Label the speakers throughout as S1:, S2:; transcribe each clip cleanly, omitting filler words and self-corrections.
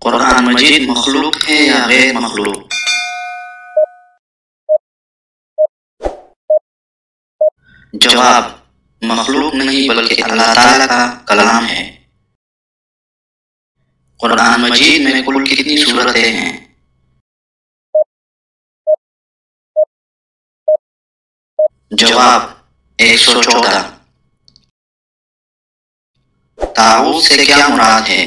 S1: قرآن مجید مخلوق ہے یا غیر مخلوق؟ جواب: مخلوق نہیں بلکہ اللہ تعالیٰ کا کلام ہے۔ قرآن مجید میں کل کتنی سورتیں ہیں؟ جواب: 114۔ طاغوت سے کیا مراد ہے؟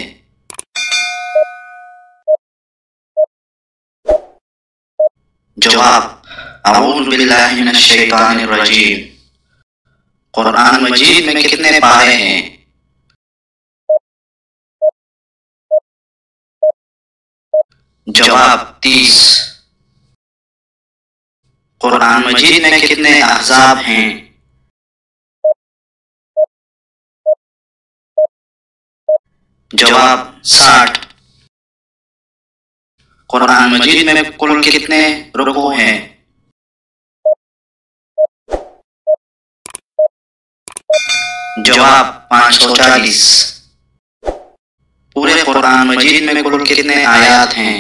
S1: جواب: اعوذ باللہ من الشیطان الرجیم۔ قرآن مجید میں کتنے پارے ہیں؟ جواب: 30۔ قرآن مجید میں کتنے احزاب ہیں؟ جواب: 60۔ قرآن مجید میں کل کتنے رکوع ہیں؟ جواب: 540۔ پورے قرآن مجید میں کل کتنے آیات ہیں؟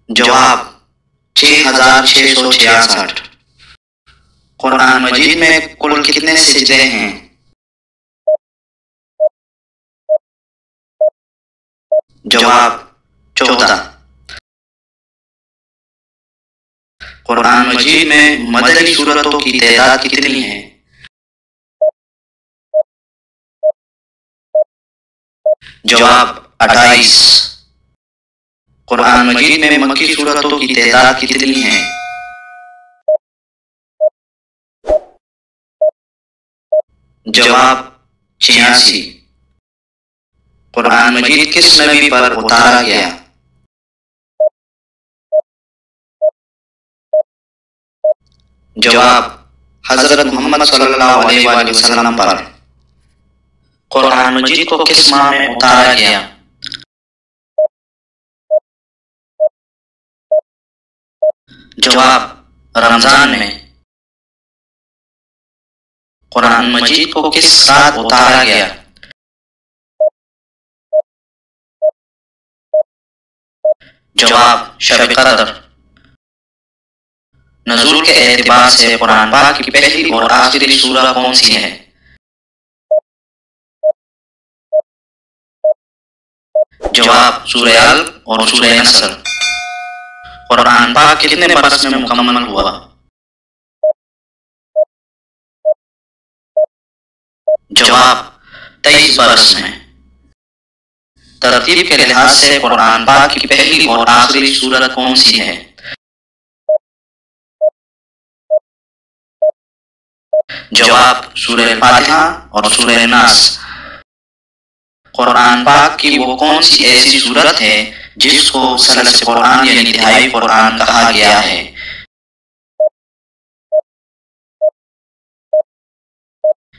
S1: جواب: 6666۔ قرآن مجید میں کل کتنے سجدے ہیں؟ جواب: 14۔ قرآن مجید میں مدنی سورتوں کی تعداد کتنی ہے؟ جواب: 28۔ قرآن مجید میں مکی سورتوں کی تعداد کتنی ہے؟ جواب: 86۔ قرآن مجید کس نبی پر اتارا گیا؟ جواب: حضرت محمد صلی اللہ علیہ وآلہ وسلم پر۔ قرآن مجید کو کس ماہ میں اتارا گیا؟ جواب: رمضان میں۔ قرآن مجید کو کس رات اتارا گیا؟ جواب: شب قدر۔ نزول کے اعتبار سے قرآن پاک کی پہلی اور آخری سورہ کون سی ہے؟ جواب: سورہ الق اور سورہ نصر۔ قرآن پاک کتنے برس میں مکمل ہوا؟ جواب: 23 برس میں۔ ترتیب کے لحاظ سے قرآن پاک کی پہلی اور آخری سورت کون سی ہے؟ جواب: سورہ فاتحہ اور سورہ ناس۔ قرآن پاک کی وہ کون سی ایسی سورت ہے جس کو ثلث قرآن یعنی تہائی قرآن کہا گیا ہے؟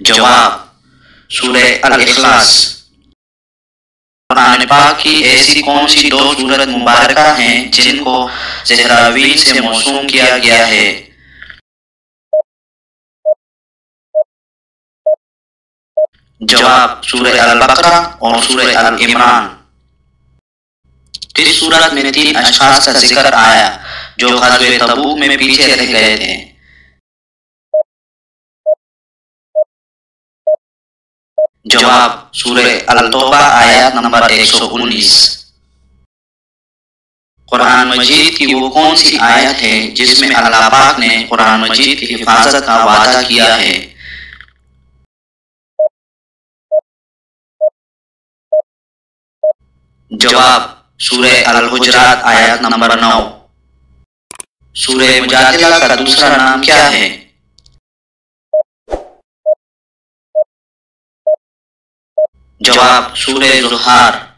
S1: جواب: سورہ الاخلاص۔ قرآن پاک کی ایسی کون سی دو سورت مبارکہ ہیں جن کو زہراوین سے موسوم کیا گیا ہے؟ جواب: سورہ البقرہ اور سورہ آل عمران۔ کس سورت میں 3 اشخاص کا ذکر آیا جو غزوہ تبوک میں پیچھے رہ گئے تھے؟ جواب: سورہ التوبہ آیات نمبر 119۔ قرآن مجید کی وہ کون سی آیت ہے جس میں اللہ پاک نے قرآن مجید کی حفاظت کا وعدہ کیا ہے؟ جواب: سورہ الحجرات آیت نمبر 9۔ سورہ مجادلہ کا دوسرا نام کیا ہے؟ جواب: سورہ زخرف۔